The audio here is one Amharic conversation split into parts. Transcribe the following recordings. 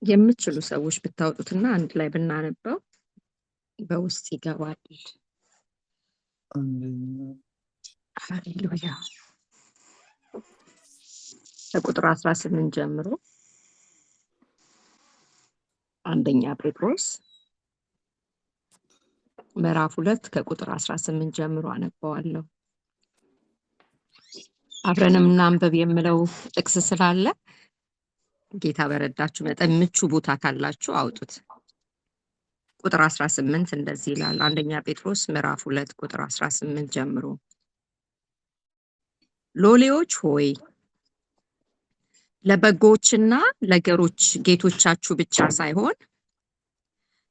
የምትችሉ ሰዎች ብታወጡትና አንድ ላይ ብናነበው በውስጥ ይገባል። ሃሌሉያ። ከቁጥር 18 ጀምሮ አንደኛ ጴጥሮስ ምዕራፍ 2 ከቁጥር 18 ጀምሮ አነባዋለሁ። አብረንም እናንብብ የምለው ጥቅስ ስላለ ጌታ በረዳችሁ መጠን ምቹ ቦታ ካላችሁ አውጡት። ቁጥር 18 እንደዚህ ይላል። አንደኛ ጴጥሮስ ምዕራፍ 2 ቁጥር 18 ጀምሮ ሎሌዎች ሆይ ለበጎችና ለገሮች ጌቶቻችሁ ብቻ ሳይሆን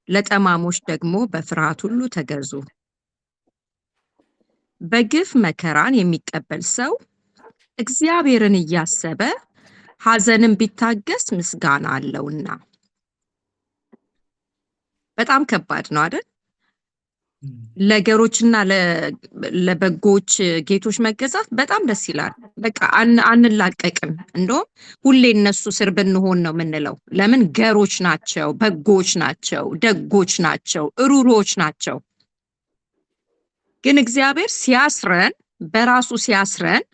ለጠማሞች ደግሞ በፍርሃት ሁሉ ተገዙ። በግፍ መከራን የሚቀበል ሰው እግዚአብሔርን እያሰበ ሐዘንን ቢታገስ ምስጋና አለውና። በጣም ከባድ ነው አይደል? ለገሮችና ለበጎች ጌቶች መገዛት በጣም ደስ ይላል። በቃ አንላቀቅም። እንደውም ሁሌ እነሱ ስር ብንሆን ነው የምንለው። ለምን? ገሮች ናቸው፣ በጎች ናቸው፣ ደጎች ናቸው፣ ሩሮች ናቸው። ግን እግዚአብሔር ሲያስረን፣ በራሱ ሲያስረን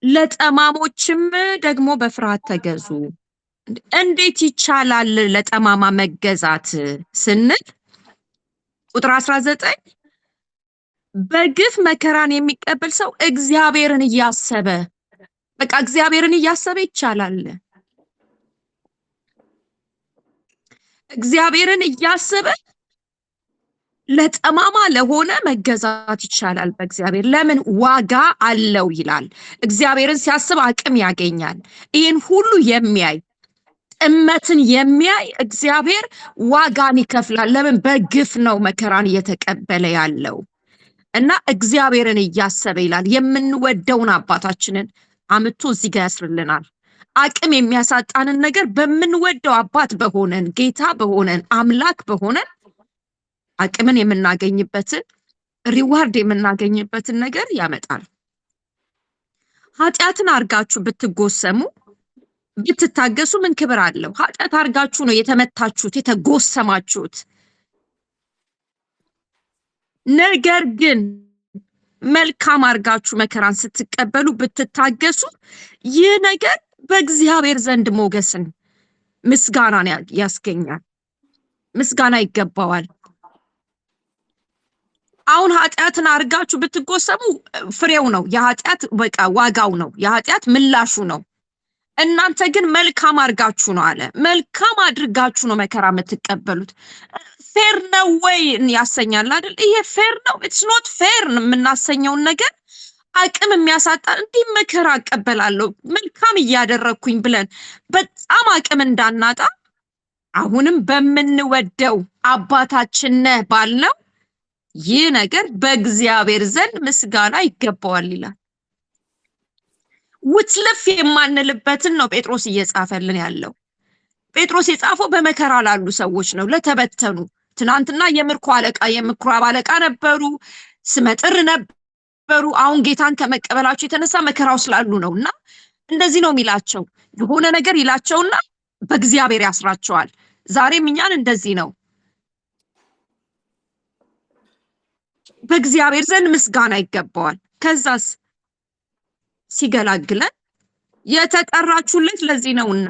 ለጠማሞችም ደግሞ በፍርሃት ተገዙ። እንዴት ይቻላል ለጠማማ መገዛት ስንል ቁጥር 19 በግፍ መከራን የሚቀበል ሰው እግዚአብሔርን እያሰበ፣ በቃ እግዚአብሔርን እያሰበ ይቻላል። እግዚአብሔርን እያሰበ ለጠማማ ለሆነ መገዛት ይቻላል በእግዚአብሔር። ለምን? ዋጋ አለው ይላል። እግዚአብሔርን ሲያስብ አቅም ያገኛል። ይህን ሁሉ የሚያይ ጥመትን የሚያይ እግዚአብሔር ዋጋን ይከፍላል። ለምን? በግፍ ነው መከራን እየተቀበለ ያለው እና እግዚአብሔርን እያሰበ ይላል። የምንወደውን አባታችንን አምጥቶ እዚህ ጋር ያስርልናል። አቅም የሚያሳጣንን ነገር በምንወደው አባት በሆነን ጌታ በሆነን አምላክ በሆነን አቅምን የምናገኝበትን ሪዋርድ የምናገኝበትን ነገር ያመጣል። ኃጢአትን አርጋችሁ ብትጎሰሙ ብትታገሱ ምን ክብር አለው? ኃጢአት አርጋችሁ ነው የተመታችሁት የተጎሰማችሁት። ነገር ግን መልካም አርጋችሁ መከራን ስትቀበሉ ብትታገሱ ይህ ነገር በእግዚአብሔር ዘንድ ሞገስን ምስጋናን ያስገኛል። ምስጋና ይገባዋል። አሁን ኃጢአትን አርጋችሁ ብትጎሰሙ ፍሬው ነው የኃጢአት፣ በቃ ዋጋው ነው የኃጢአት ምላሹ ነው። እናንተ ግን መልካም አርጋችሁ ነው አለ። መልካም አድርጋችሁ ነው መከራ የምትቀበሉት። ፌር ነው ወይ ያሰኛል አይደል? ይሄ ፌር ነው? ኢትስ ኖት ፌር የምናሰኘውን ነገር አቅም የሚያሳጣን እንዲህ መከራ እቀበላለሁ መልካም እያደረኩኝ ብለን በጣም አቅም እንዳናጣ አሁንም በምንወደው አባታችን ነህ ባልነው ይህ ነገር በእግዚአብሔር ዘንድ ምስጋና ይገባዋል ይላል። ውትለፍ የማንልበትን ነው ጴጥሮስ እየጻፈልን ያለው። ጴጥሮስ የጻፈው በመከራ ላሉ ሰዎች ነው፣ ለተበተኑ። ትናንትና የምርኮ አለቃ የምኩራብ አለቃ ነበሩ፣ ስመጥር ነበሩ። አሁን ጌታን ከመቀበላቸው የተነሳ መከራው ስላሉ ነውና እንደዚህ ነው የሚላቸው። የሆነ ነገር ይላቸውና በእግዚአብሔር ያስራቸዋል። ዛሬም እኛን እንደዚህ ነው። በእግዚአብሔር ዘንድ ምስጋና ይገባዋል። ከዛስ ሲገላግለን የተጠራችሁለት ለዚህ ነውና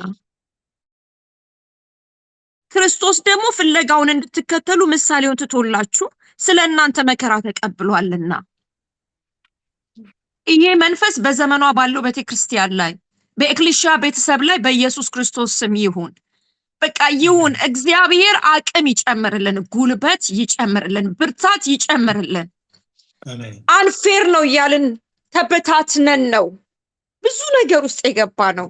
ክርስቶስ ደግሞ ፍለጋውን እንድትከተሉ ምሳሌውን ትቶላችሁ ስለእናንተ መከራ ተቀብሏልና። ይሄ መንፈስ በዘመኗ ባለው ቤተክርስቲያን ላይ በኤክሊሺያ ቤተሰብ ላይ በኢየሱስ ክርስቶስ ስም ይሁን። በቃ ይሁን። እግዚአብሔር አቅም ይጨምርልን፣ ጉልበት ይጨምርልን፣ ብርታት ይጨምርልን። አንፌር ነው እያልን ተበታትነን ነው ብዙ ነገር ውስጥ የገባ ነው።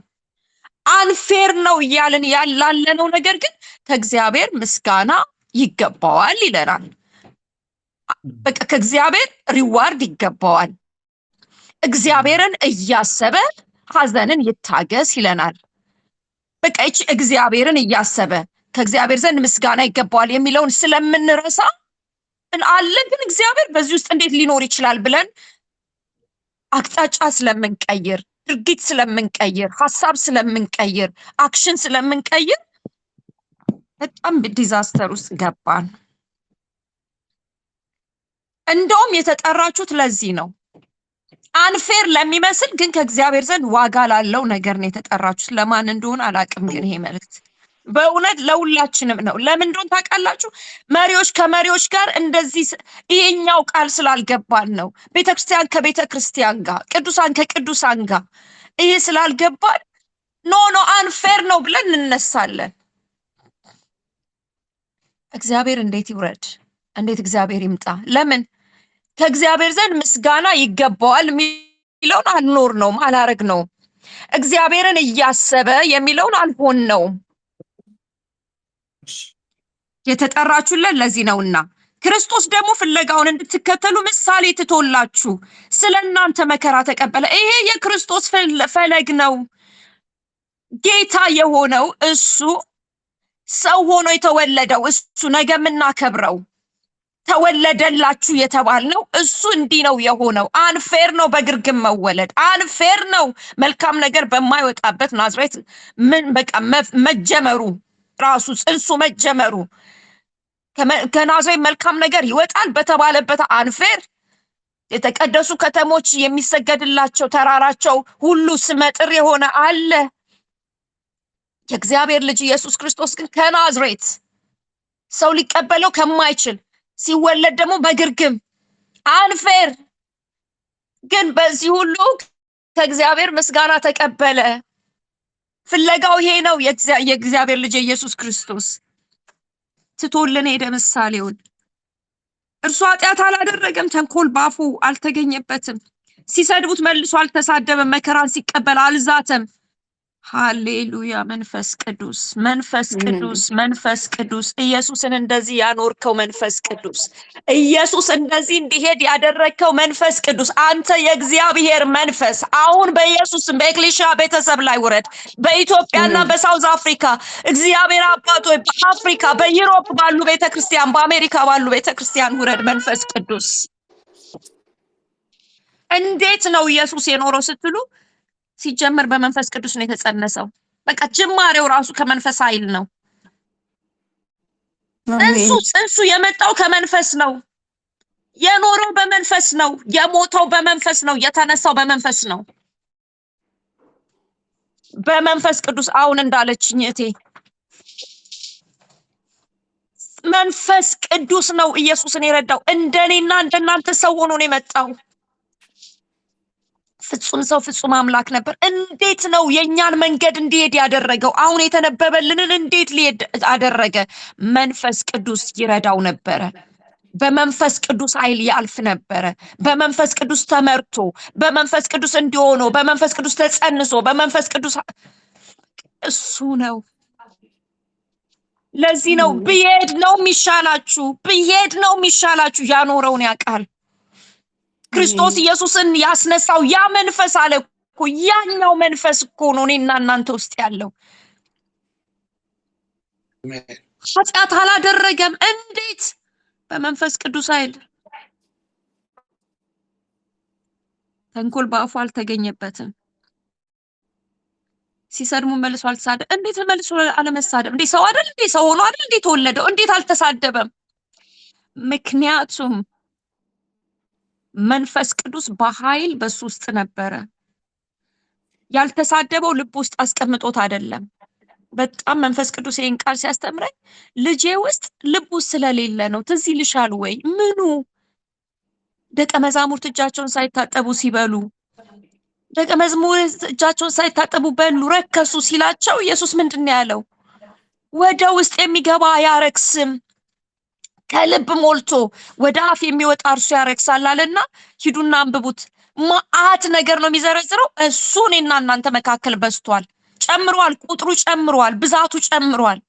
አንፌር ነው እያልን ያላለነው ነገር ግን ከእግዚአብሔር ምስጋና ይገባዋል ይለናል። በቃ ከእግዚአብሔር ሪዋርድ ይገባዋል። እግዚአብሔርን እያሰበ ሐዘንን ይታገስ ይለናል። በቃ እቺ እግዚአብሔርን እያሰበ ከእግዚአብሔር ዘንድ ምስጋና ይገባዋል የሚለውን ስለምንረሳ አለ። ግን እግዚአብሔር በዚህ ውስጥ እንዴት ሊኖር ይችላል ብለን አቅጣጫ ስለምንቀይር ድርጊት ስለምንቀይር፣ ሐሳብ ስለምንቀይር፣ አክሽን ስለምንቀይር በጣም ዲዛስተር ውስጥ ገባን። እንደውም የተጠራችሁት ለዚህ ነው። አንፌር ለሚመስል ግን ከእግዚአብሔር ዘንድ ዋጋ ላለው ነገር ነው የተጠራችሁት። ለማን እንደሆነ አላቅም፣ ግን ይሄ መልእክት በእውነት ለሁላችንም ነው። ለምን እንደሆነ ታውቃላችሁ? መሪዎች ከመሪዎች ጋር እንደዚህ ይሄኛው ቃል ስላልገባን ነው። ቤተክርስቲያን ከቤተክርስቲያን ጋር፣ ቅዱሳን ከቅዱሳን ጋር ይሄ ስላልገባን ኖ አንፌር ነው ብለን እንነሳለን። እግዚአብሔር እንዴት ይውረድ? እንዴት እግዚአብሔር ይምጣ? ለምን ከእግዚአብሔር ዘንድ ምስጋና ይገባዋል የሚለውን አልኖር ነው አላረግ ነው። እግዚአብሔርን እያሰበ የሚለውን አልሆን ነው። የተጠራችሁለት ለዚህ ነውና ክርስቶስ ደግሞ ፍለጋውን እንድትከተሉ ምሳሌ ትቶላችሁ ስለእናንተ መከራ ተቀበለ። ይሄ የክርስቶስ ፈለግ ነው። ጌታ የሆነው እሱ ሰው ሆኖ የተወለደው እሱ ነገ የምናከብረው ተወለደላችሁ የተባልነው እሱ እንዲህ ነው የሆነው። አንፌር ነው በግርግም መወለድ፣ አንፌር ነው መልካም ነገር በማይወጣበት ናዝሬት ምን በቃ መጀመሩ ራሱ ጽንሱ መጀመሩ ከናዝሬት መልካም ነገር ይወጣል በተባለበት አንፌር የተቀደሱ ከተሞች የሚሰገድላቸው ተራራቸው ሁሉ ስመጥር የሆነ አለ። የእግዚአብሔር ልጅ ኢየሱስ ክርስቶስ ግን ከናዝሬት ሰው ሊቀበለው ከማይችል ሲወለድ ደግሞ በግርግም አንፌር ግን በዚህ ሁሉ ከእግዚአብሔር ምስጋና ተቀበለ። ፍለጋው ይሄ ነው። የእግዚአብሔር ልጅ ኢየሱስ ክርስቶስ ትቶልን ሄደ ምሳሌውን። እርሱ ኃጢአት አላደረገም፣ ተንኮል ባፉ አልተገኘበትም። ሲሰድቡት መልሶ አልተሳደበም፣ መከራን ሲቀበል አልዛተም። ሃሌሉያ! መንፈስ ቅዱስ መንፈስ ቅዱስ መንፈስ ቅዱስ ኢየሱስን እንደዚህ ያኖርከው መንፈስ ቅዱስ ኢየሱስ እንደዚህ እንዲሄድ ያደረከው መንፈስ ቅዱስ አንተ የእግዚአብሔር መንፈስ አሁን በኢየሱስም በኤክሌሲያ ቤተሰብ ላይ ውረድ። በኢትዮጵያና በሳውዝ አፍሪካ እግዚአብሔር አባቶ በአፍሪካ በዩሮፕ ባሉ ቤተክርስቲያን በአሜሪካ ባሉ ቤተክርስቲያን ውረድ መንፈስ ቅዱስ። እንዴት ነው ኢየሱስ የኖረው ስትሉ ሲጀመር በመንፈስ ቅዱስ ነው የተጸነሰው። በቃ ጅማሬው ራሱ ከመንፈስ ኃይል ነው። ጽንሱ የመጣው ከመንፈስ ነው። የኖረው በመንፈስ ነው። የሞተው በመንፈስ ነው። የተነሳው በመንፈስ ነው። በመንፈስ ቅዱስ አሁን እንዳለችኝ እቴ መንፈስ ቅዱስ ነው ኢየሱስን የረዳው። እንደኔና እንደናንተ ሰው ሆኖ ነው የመጣው። ፍጹም ሰው ፍጹም አምላክ ነበር። እንዴት ነው የኛን መንገድ እንዲሄድ ያደረገው? አሁን የተነበበልንን እንዴት ሊሄድ አደረገ? መንፈስ ቅዱስ ይረዳው ነበረ። በመንፈስ ቅዱስ ኃይል ያልፍ ነበረ። በመንፈስ ቅዱስ ተመርቶ፣ በመንፈስ ቅዱስ እንዲሆኖ፣ በመንፈስ ቅዱስ ተጸንሶ፣ በመንፈስ ቅዱስ እሱ ነው። ለዚህ ነው ብሄድ ነው የሚሻላችሁ፣ ብሄድ ነው የሚሻላችሁ። ያኖረውን ያውቃል። ክርስቶስ ኢየሱስን ያስነሳው ያ መንፈስ አለ እኮ ያኛው መንፈስ እኮ ነው እኔና እናንተ ውስጥ ያለው። ኃጢአት አላደረገም። እንዴት? በመንፈስ ቅዱስ ኃይል። ተንኮል በአፉ አልተገኘበትም። ሲሰድሙ መልሶ አልተሳደበም። እንዴት መልሶ አለመሳደብ? እንዴ ሰው አይደል እንዴ? ሰው ሆኖ አይደል እንዴ ተወለደው? እንዴት አልተሳደበም? ምክንያቱም መንፈስ ቅዱስ በኃይል በሱ ውስጥ ነበረ። ያልተሳደበው ልብ ውስጥ አስቀምጦት አይደለም። በጣም መንፈስ ቅዱስ ይሄን ቃል ሲያስተምረኝ ልጄ ውስጥ ልብ ውስጥ ስለሌለ ነው። ትዝ ይልሻል ወይ? ምኑ? ደቀ መዛሙርት እጃቸውን ሳይታጠቡ ሲበሉ፣ ደቀ መዛሙርት እጃቸውን ሳይታጠቡ በሉ ረከሱ ሲላቸው ኢየሱስ ምንድን ያለው? ወደ ውስጥ የሚገባ አያረክስም፣ ከልብ ሞልቶ ወደ አፍ የሚወጣ እርሱ ያረክሳል አለና ሂዱና አንብቡት። መዓት ነገር ነው የሚዘረዝረው። እሱ እኔና እናንተ መካከል በዝቷል፣ ጨምሯል፣ ቁጥሩ ጨምሯል፣ ብዛቱ ጨምሯል።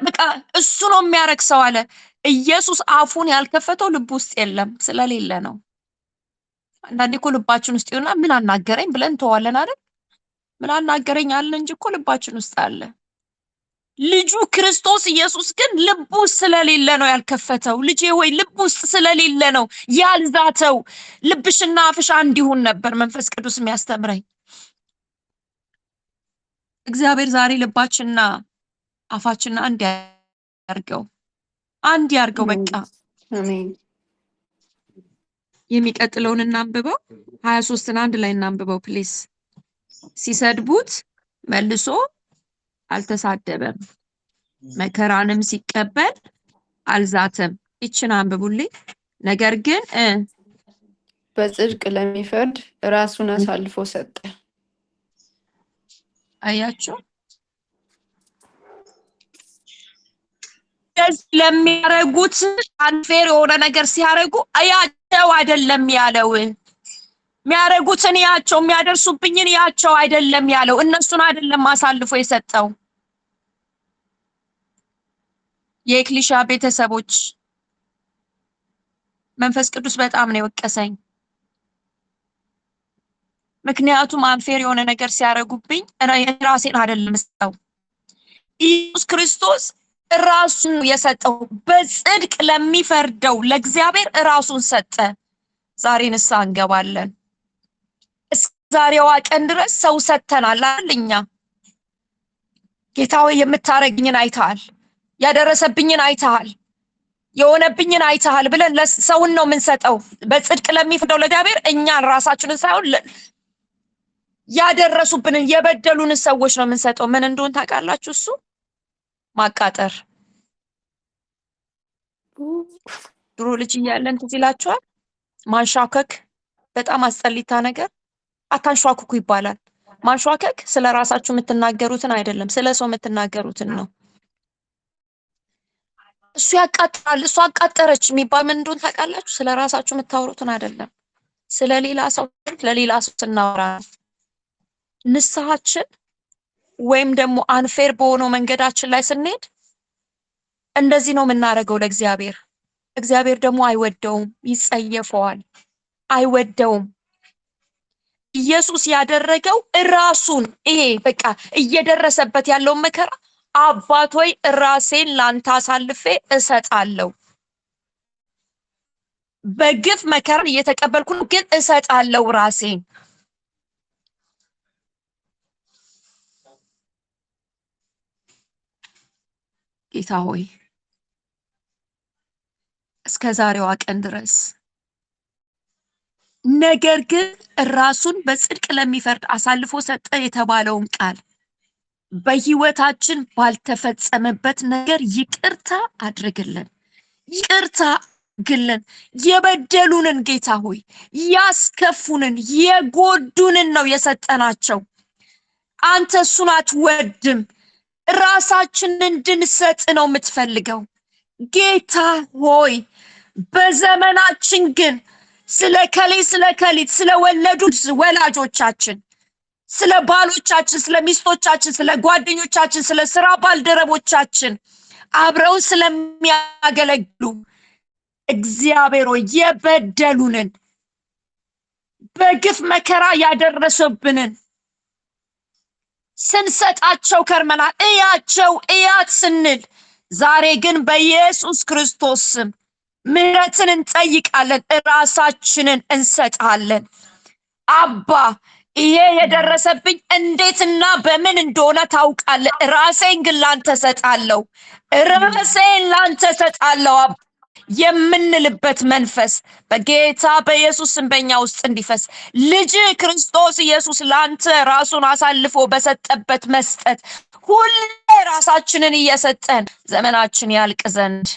በቃ እሱ ነው የሚያረክሰው አለ። ኢየሱስ አፉን ያልከፈተው ልብ ውስጥ የለም ስለሌለ ነው። አንዳንዴ እኮ ልባችን ውስጥ ይሆናል። ምን አናገረኝ ብለን ተዋለን አይደል? ምን አናገረኝ አለ እንጂ እኮ ልባችን ውስጥ አለ። ልጁ ክርስቶስ ኢየሱስ ግን ልቡ ስለሌለ ነው ያልከፈተው። ልጄ ሆይ ልቡ ስለሌለ ነው ያልዛተው። ልብሽና አፍሽ አንድ ይሁን ነበር መንፈስ ቅዱስ የሚያስተምረኝ። እግዚአብሔር ዛሬ ልባችንና አፋችንና አንድ ያርገው፣ አንድ ያርገው። በቃ አሜን። የሚቀጥለውን እናንብበው። 23ን አንድ ላይ እናንብበው ፕሊስ። ሲሰድቡት መልሶ አልተሳደበም፣ መከራንም ሲቀበል አልዛተም። ይችን አንብቡልኝ። ነገር ግን በጽድቅ ለሚፈርድ ራሱን አሳልፎ ሰጠ። አያችሁ፣ ለሚያረጉት አንፌር የሆነ ነገር ሲያረጉ አያቸው አይደለም ያለው። የሚያረጉትን ያቸው፣ የሚያደርሱብኝን ያቸው አይደለም ያለው። እነሱን አይደለም አሳልፎ የሰጠው። የኤክሊሻ ቤተሰቦች መንፈስ ቅዱስ በጣም ነው የወቀሰኝ። ምክንያቱም አንፌር የሆነ ነገር ሲያረጉብኝ ራሴን አይደለም ሰጠው። ኢየሱስ ክርስቶስ ራሱን የሰጠው በጽድቅ ለሚፈርደው ለእግዚአብሔር ራሱን ሰጠ። ዛሬ ንስሐ እንገባለን። እስከዛሬዋ ቀን ድረስ ሰው ሰጥተናል አይደልኛ? ጌታ ሆይ የምታረግኝን አይተሃል፣ ያደረሰብኝን አይተሃል፣ የሆነብኝን አይተሃል ብለን ለሰውን ነው የምንሰጠው። በጽድቅ ለሚፈርደው ለእግዚአብሔር እኛን ራሳችንን ሳይሆን ያደረሱብንን የበደሉንን ሰዎች ነው የምንሰጠው። ምን እንደሆነ ታውቃላችሁ? እሱ ማቃጠር። ድሮ ልጅ እያለን ትዝ ይላችኋል? ማንሻከክ በጣም አስጠሊታ ነገር። አታንሿክኩ ይባላል። ማንሿከክ ስለ ራሳችሁ የምትናገሩትን አይደለም፣ ስለ ሰው የምትናገሩትን ነው። እሱ ያቃጥራል፣ እሱ አቃጠረች የሚባል ምን እንደሆነ ታውቃላችሁ? ስለ ራሳችሁ የምታወሩትን አይደለም፣ ስለ ሌላ ሰው ለሌላ ሰው ስናወራ። ንስሐችን ወይም ደግሞ አንፌር በሆነው መንገዳችን ላይ ስንሄድ እንደዚህ ነው የምናደርገው ለእግዚአብሔር። እግዚአብሔር ደግሞ አይወደውም፣ ይጸየፈዋል፣ አይወደውም። ኢየሱስ ያደረገው ራሱን ይሄ በቃ እየደረሰበት ያለውን መከራ አባት ሆይ ራሴን ላንተ አሳልፌ እሰጣለሁ፣ በግፍ መከራን እየተቀበልኩ ነው፣ ግን እሰጣለሁ ራሴን። ጌታ ሆይ እስከ ዛሬዋ ቀን ድረስ ነገር ግን ራሱን በጽድቅ ለሚፈርድ አሳልፎ ሰጠ የተባለውን ቃል በህይወታችን ባልተፈጸመበት ነገር ይቅርታ አድርግልን፣ ይቅርታ አድርግልን። የበደሉንን ጌታ ሆይ ያስከፉንን የጎዱንን ነው የሰጠናቸው። አንተ እሱን አትወድም፣ ራሳችንን እንድንሰጥ ነው የምትፈልገው። ጌታ ሆይ በዘመናችን ግን ስለ ከሊት ስለወለዱት ወላጆቻችን፣ ስለ ባሎቻችን፣ ስለ ሚስቶቻችን፣ ስለ ጓደኞቻችን፣ ስለ ስራ ባልደረቦቻችን አብረው ስለሚያገለግሉ እግዚአብሔር ሆይ የበደሉንን በግፍ መከራ ያደረሰብንን ስንሰጣቸው ከርመናል። እያቸው እያት ስንል ዛሬ ግን በኢየሱስ ክርስቶስ ስም ምህረትን እንጠይቃለን፣ ራሳችንን እንሰጣለን። አባ ይሄ የደረሰብኝ እንዴትና በምን እንደሆነ ታውቃለህ፣ ራሴን ግን ላንተ ሰጣለሁ፣ ራሴን ላንተ ሰጣለሁ አባ የምንልበት መንፈስ በጌታ በኢየሱስ ስም በእኛ ውስጥ እንዲፈስ ልጅ ክርስቶስ ኢየሱስ ላንተ ራሱን አሳልፎ በሰጠበት መስጠት ሁሌ ራሳችንን እየሰጠን ዘመናችን ያልቅ ዘንድ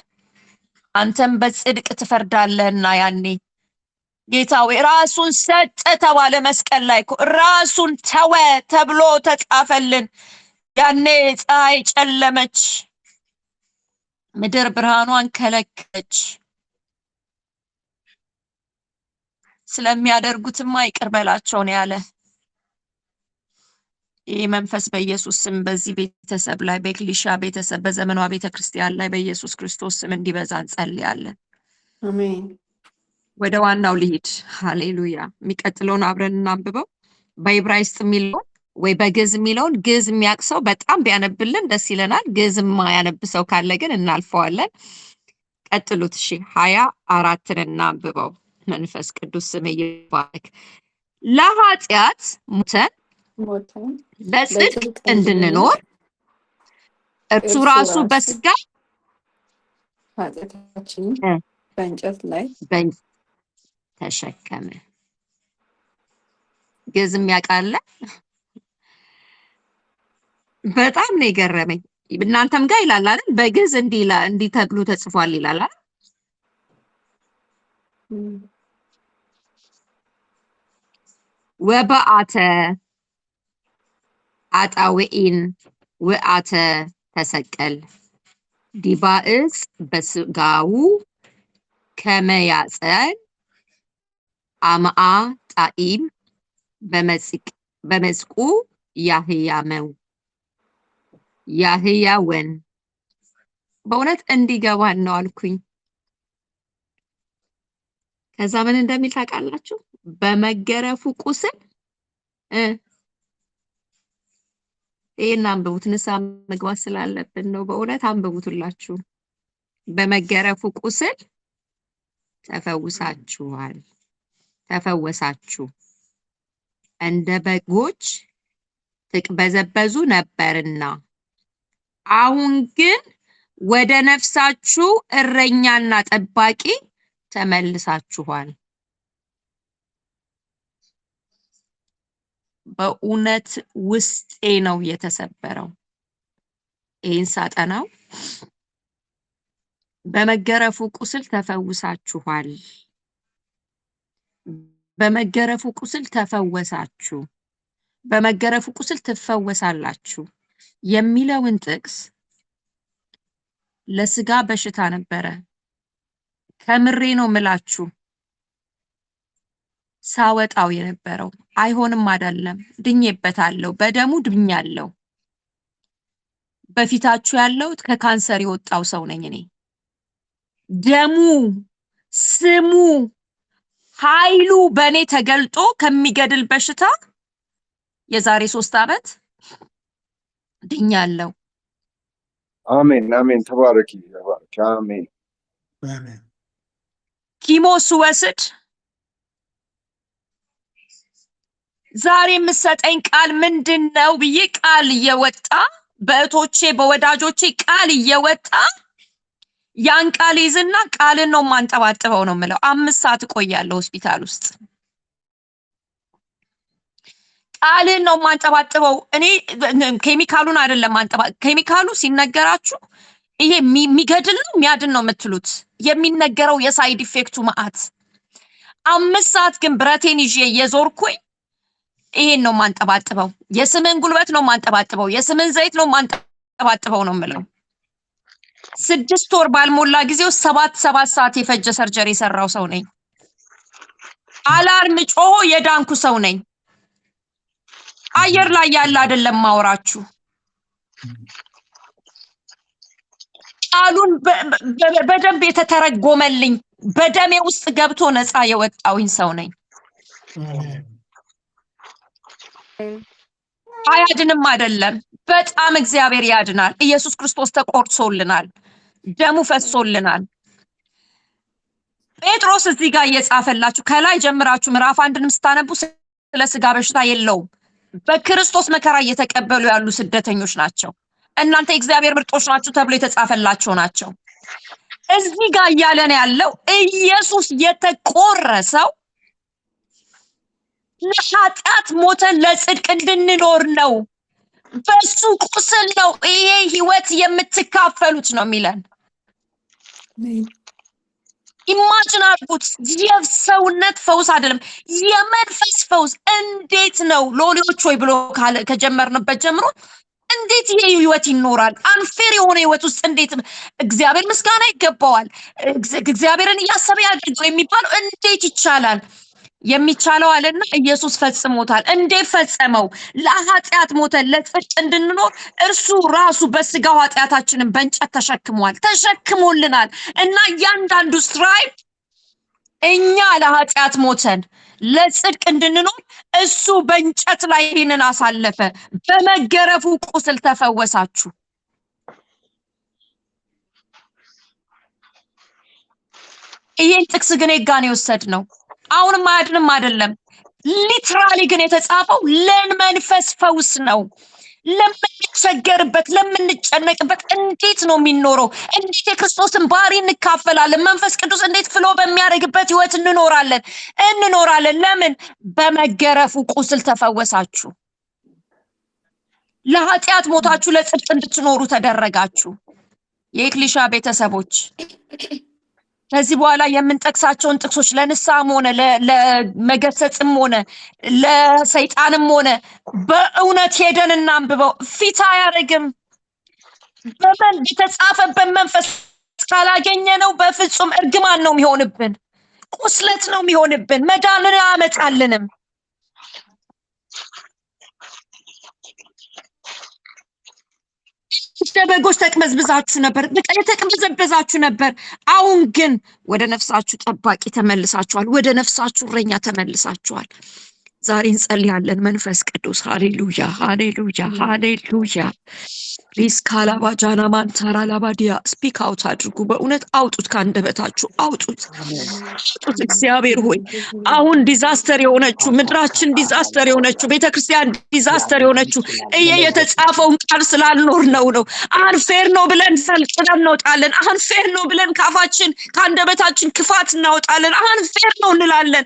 አንተም በጽድቅ ትፈርዳለህና ያኔ ጌታ ሆይ ራሱን ሰጠ ተባለ መስቀል ላይ ራሱን ተወ ተብሎ ተጻፈልን። ያኔ ፀሐይ ጨለመች፣ ምድር ብርሃኗን ከለከለች። ስለሚያደርጉትማ ይቅር በላቸው ነው ያለ። ይህ መንፈስ በኢየሱስ ስም በዚህ ቤተሰብ ላይ በኤክሊሻ ቤተሰብ በዘመኗ ቤተክርስቲያን ላይ በኢየሱስ ክርስቶስ ስም እንዲበዛ እንጸልያለን። አሜን። ወደ ዋናው ልሂድ። ሃሌሉያ። የሚቀጥለውን አብረን እናንብበው። በዕብራይስጥ የሚለው ወይ በግዕዝ የሚለውን ግዕዝ የሚያቅሰው በጣም ቢያነብልን ደስ ይለናል። ግዕዝ የማያነብሰው ካለ ግን እናልፈዋለን። ቀጥሉት። እሺ 24ን እናንብበው። መንፈስ ቅዱስ ስም ይባረክ። ለኃጢአት ሙተን በጽድቅ እንድንኖር እርሱ ራሱ በስጋ ኃጢአታችንን በእንጨት ላይ ተሸከመ። ግዕዝ የሚያውቃለ? በጣም ነው የገረመኝ። እናንተም ጋር ይላል አይደል? በግዕዝ እንዲህ ተብሎ ተጽፏል ይላል አይደል? ወበአተ አጣውኢን ወአተ ተሰቀል ዲበ ዕፅ በስጋው ከመያጸን አምአ ጣኢም በመጽቁ ያህያመው ያህያወን። በእውነት እንዲገባን ነው አልኩኝ። ከዛ ምን እንደሚል ታውቃላችሁ? በመገረፉ ቁስል ይሄን አንብቡት። ንስሐ መግባት ስላለብን ነው። በእውነት አንብቡትላችሁ። በመገረፉ ቁስል ተፈወሳችሁ። እንደ በጎች ትቅበዘበዙ ነበርና አሁን ግን ወደ ነፍሳችሁ እረኛና ጠባቂ ተመልሳችኋል። በእውነት ውስጤ ነው የተሰበረው ይህን ሳጠናው። በመገረፉ ቁስል ተፈውሳችኋል። በመገረፉ ቁስል ተፈወሳችሁ፣ በመገረፉ ቁስል ትፈወሳላችሁ የሚለውን ጥቅስ ለስጋ በሽታ ነበረ። ከምሬ ነው ምላችሁ ሳወጣው የነበረው። አይሆንም አይደለም፣ ድኜበታለሁ፣ በደሙ ድኛለሁ። በፊታችሁ ያለሁት ከካንሰር የወጣው ሰው ነኝ እኔ። ደሙ፣ ስሙ፣ ኃይሉ በእኔ ተገልጦ ከሚገድል በሽታ የዛሬ 3 ዓመት ድኛለሁ። አሜን አሜን። ተባረኪ። አሜን አሜን። ኪሞ ስወስድ ዛሬ የምሰጠኝ ቃል ምንድነው ብዬ ቃል እየወጣ በእቶቼ በወዳጆቼ ቃል እየወጣ ያን ቃል ይዝና ቃልን ነው ማንጠባጥበው ነው የምለው። 5 ሰዓት እቆያለሁ ሆስፒታል ውስጥ። ቃልን ነው ማንጠባጥበው እኔ። ኬሚካሉን አይደለም ኬሚካሉ ሲነገራችሁ ይሄ የሚገድል ነው የሚያድን ነው የምትሉት። የሚነገረው የሳይድ ኢፌክቱ መዓት። 5 ሰዓት ግን ብረቴን ይዤ የዞርኩኝ ይሄን ነው ማንጠባጥበው። የስምን ጉልበት ነው ማንጠባጥበው፣ የስምን ዘይት ነው ማንጠባጥበው ነው የምለው። 6 ወር ባልሞላ ጊዜው 7 ሰዓት የፈጀ ሰርጀሪ የሰራው ሰው ነኝ። አላርም ጮሆ የዳንኩ ሰው ነኝ። አየር ላይ ያለ አይደለም ማወራችሁ። ቃሉን በደንብ የተተረጎመልኝ በደሜ ውስጥ ገብቶ ነፃ የወጣውኝ ሰው ነኝ። አያድንም አይደለም፣ በጣም እግዚአብሔር ያድናል። ኢየሱስ ክርስቶስ ተቆርሶልናል፣ ደሙ ፈሶልናል። ጴጥሮስ እዚህ ጋር እየጻፈላችሁ ከላይ ጀምራችሁ ምዕራፍ 1ን ስታነቡ ስለ ስጋ በሽታ የለውም። በክርስቶስ መከራ እየተቀበሉ ያሉ ስደተኞች ናቸው። እናንተ የእግዚአብሔር ምርጦች ናችሁ ተብሎ የተጻፈላቸው ናቸው። እዚህ ጋር እያለን ያለው ኢየሱስ የተቆረሰው ለኃጢአት ሞተን ለጽድቅ እንድንኖር ነው። በሱ ቁስል ነው ይሄ ህይወት የምትካፈሉት ነው የሚለን። ኢማጂን አድርጉት። የሰውነት ፈውስ አይደለም የመንፈስ ፈውስ። እንዴት ነው ሎሌዎች ወይ ብሎ ከጀመርንበት ጀምሮ እንዴት ይሄ ህይወት ይኖራል? አንፌር የሆነ ህይወት ውስጥ እንዴት እግዚአብሔር ምስጋና ይገባዋል፣ እግዚአብሔርን እያሰበ ያድርገው የሚባለው እንዴት ይቻላል? የሚቻለው አለና ኢየሱስ ፈጽሞታል። እንዴት ፈጸመው? ለኃጢአት ሞተን ለጽድቅ እንድንኖር እርሱ ራሱ በስጋው ኃጢአታችንን በእንጨት ተሸክሞልናል እና እያንዳንዱ ስትራይፕ እኛ ለኃጢአት ሞተን ለጽድቅ እንድንኖር እሱ በእንጨት ላይ ይህንን አሳለፈ። በመገረፉ ቁስል ተፈወሳችሁ። ይሄን ጥቅስ ግን የጋን የወሰድነው አሁንም አያድንም አይደለም። ሊትራሊ ግን የተጻፈው ለመንፈስ ፈውስ ነው። ለምንቸገርበት ለምንጨነቅበት እንዴት ነው የሚኖረው? እንዴት የክርስቶስን ባህሪ እንካፈላለን? መንፈስ ቅዱስ እንዴት ፍሎ በሚያደርግበት ህይወት እንኖራለን? ለምን? በመገረፉ ቁስል ተፈወሳችሁ። ለኃጢአት ሞታችሁ ለጽድቅ እንድትኖሩ ተደረጋችሁ። የኤክሊሻ ቤተሰቦች ከዚህ በኋላ የምንጠቅሳቸውን ጥቅሶች ለንስሐም ሆነ ለመገሰጽም ሆነ ለሰይጣንም ሆነ በእውነት ሄደን እናንብበው። ፊት አያደርግም። የተጻፈበት መንፈስ ካላገኘ ነው በፍጹም እርግማን ነው የሚሆንብን፣ ቁስለት ነው የሚሆንብን፣ መዳንን አያመጣልንም። በጎች ተቅበዝብዛችሁ ነበር፣ በቃ የተቅበዘበዛችሁ ነበር። አሁን ግን ወደ ነፍሳችሁ ጠባቂ ተመልሳችኋል፣ ወደ ነፍሳችሁ እረኛ ተመልሳችኋል። ዛሬ እንጸልያለን። መንፈስ ቅዱስ ሃሌሉያ ሃሌሉያ ሃሌሉያ። ሪስካላባ ጃና ማንታራ ላባዲያ ስፒክ አውት አድርጉ። በእውነት አውጡት፣ ከአንደበታችሁ አውጡት። እግዚአብሔር ሆይ አሁን ዲዛስተር የሆነችው ምድራችን፣ ዲዛስተር የሆነችው ቤተክርስቲያን፣ ዲዛስተር የሆነችው የተጻፈውን ቃል ስላልኖር ነው። አንፌር ነው ብለን ፈልቅለን እንወጣለን። አንፌር ነው ብለን ካፋችን ከአንደበታችን ክፋት እናወጣለን። አንፌር ነው እንላለን።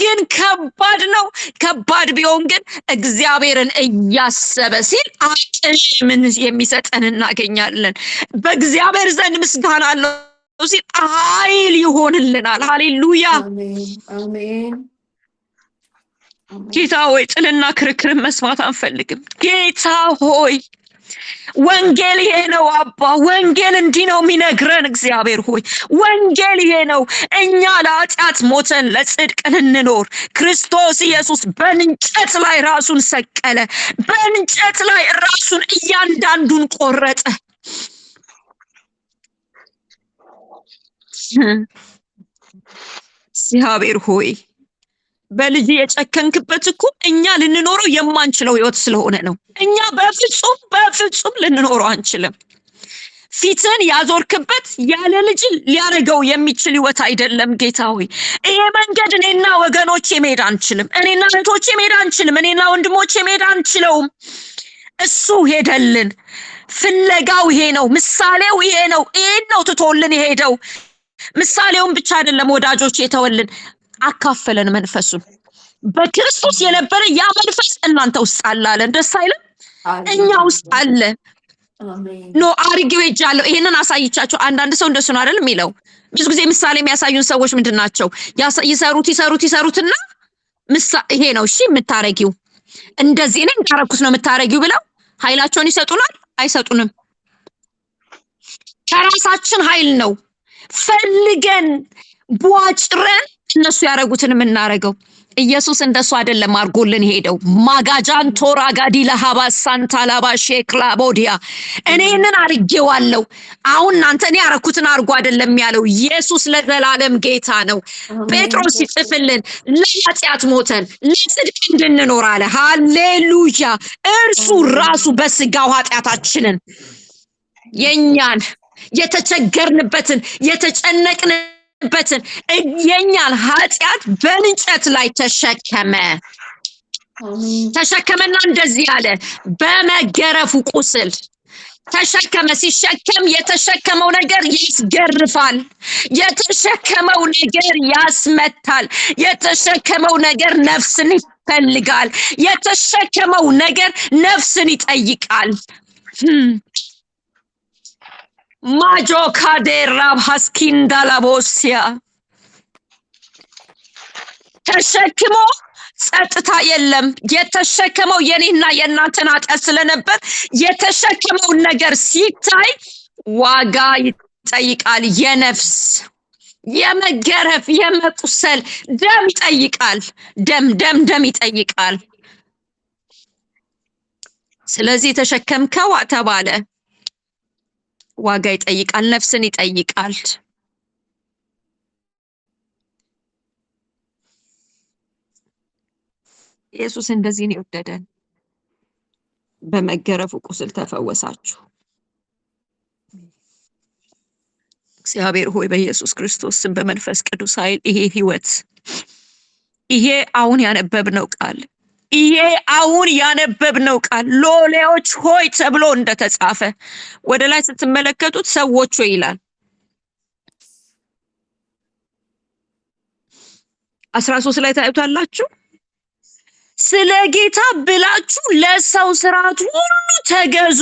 ግን ከባድ ነው። ከባድ ቢሆን ግን እግዚአብሔርን እያሰበ ሲል አቅምን የሚሰጠን እናገኛለን። በእግዚአብሔር ዘንድ ምስጋና አለው ሲል ኃይል ይሆንልናል። ሃሌሉያ አሜን። ጌታ ሆይ ጥልና ክርክርን መስማት አንፈልግም። ጌታ ሆይ ወንጌል ይሄ ነው አባ፣ ወንጌል እንዲህ ነው የሚነግረን። እግዚአብሔር ሆይ ወንጌል ይሄ ነው። እኛ ለኃጢአት ሞተን ለጽድቅ እንኖር። ክርስቶስ ኢየሱስ በእንጨት ላይ ራሱን ሰቀለ። በእንጨት ላይ ራሱን እያንዳንዱን ቆረጠ። እግዚአብሔር ሆይ በልጅ የጨከንክበት እኮ እኛ ልንኖረው የማንችለው ህይወት ስለሆነ ነው። እኛ በፍጹም ልንኖረው አንችልም። ፊትን ያዞርክበት ያለ ልጅ ሊያረገው የሚችል ህይወት አይደለም። ጌታ ሆይ ይሄ መንገድ እኔና ወገኖቼ መሄድ አንችልም። እኔና እህቶቼ መሄድ አንችልም። እኔና ወንድሞቼ መሄድ አንችለውም። እሱ ሄደልን። ፍለጋው ይሄ ነው። ምሳሌው ይሄ ነው። ይሄን ነው ትቶልን የሄደው። ምሳሌውን ብቻ አይደለም ወዳጆች የተወልን፣ አካፈለን መንፈሱን። በክርስቶስ የነበረ ያ መንፈስ እናንተ ውስጥ አለ አለን። ደስ አይልም? እኛ ውስጥ አለ። ኖ አርጌው ይጃለው ይሄንን አሳይቻችሁ። አንዳንድ ሰው እንደሱ ነው አይደል የሚለው። ብዙ ጊዜ ምሳሌ የሚያሳዩን ሰዎች ምንድናቸው? ይሰሩትና ይሄ ነው እሺ የምታረጊው፣ እንደዚህ ነው እንዳረኩት ነው የምታረጊው ብለው ኃይላቸውን ይሰጡናል። አይሰጡንም። ከራሳችን ኃይል ነው ፈልገን ቧጭረን እነሱ ያረጉትን የምናረገው። ኢየሱስ እንደሱ አይደለም አርጎልን ሄደው። ማጋጃን ቶራ ጋዲ ለሃባስ ሳንታ ላባሼ ክላቦዲያ እኔንን አርጌዋለሁ። አሁን እናንተ እኔ ያረኩትን አርጎ አይደለም ያለው። ኢየሱስ ለዘላለም ጌታ ነው። ጴጥሮስ ይጽፍልን ለኃጢአት ሞተን ለጽድቅ እንድንኖር አለ። ሃሌሉያ። እርሱ ራሱ በስጋው ኃጢአታችንን የኛን የተቸገርንበትን የተጨነቅንበትን የኛን ኃጢአት በእንጨት ላይ ተሸከመና እንደዚህ አለ። በመገረፉ ቁስል ተሸከመ። ሲሸከም የተሸከመው ነገር ያስገርፋል። የተሸከመው ነገር ያስመታል። የተሸከመው ነገር ነፍስን ይፈልጋል። የተሸከመው ነገር ነፍስን ይጠይቃል። ማጆ ካዴራብ ሀስኪንዳላቦሲያ ተሸክሞ ጸጥታ የለም። የተሸከመው የኔና የእናንተን ኃጢአት ስለነበር የተሸከመው ነገር ሲታይ ዋጋ ይጠይቃል። የነፍስ የመገረፍ የመቁሰል ደም ይጠይቃል። ደም ይጠይቃል። ስለዚህ ተሸከምከው ተባለ። ዋጋ ይጠይቃል። ነፍስን ይጠይቃል። ኢየሱስ እንደዚህ ነው የወደደን። በመገረፉ ቁስል ተፈወሳችሁ። እግዚአብሔር ሆይ በኢየሱስ ክርስቶስ ስም በመንፈስ ቅዱስ ኃይል ይሄ ህይወት፣ ይሄ አሁን ያነበብነው ቃል፣ ይሄ አሁን ያነበብነው ቃል ሎሌዎች ሆይ ተብሎ እንደተጻፈ ወደ ላይ ስትመለከቱት ሰዎች ሆይ ይላል። 13 ላይ ታዩታላችሁ። ስለ ጌታ ብላችሁ ለሰው ስርዓት ሁሉ ተገዙ፣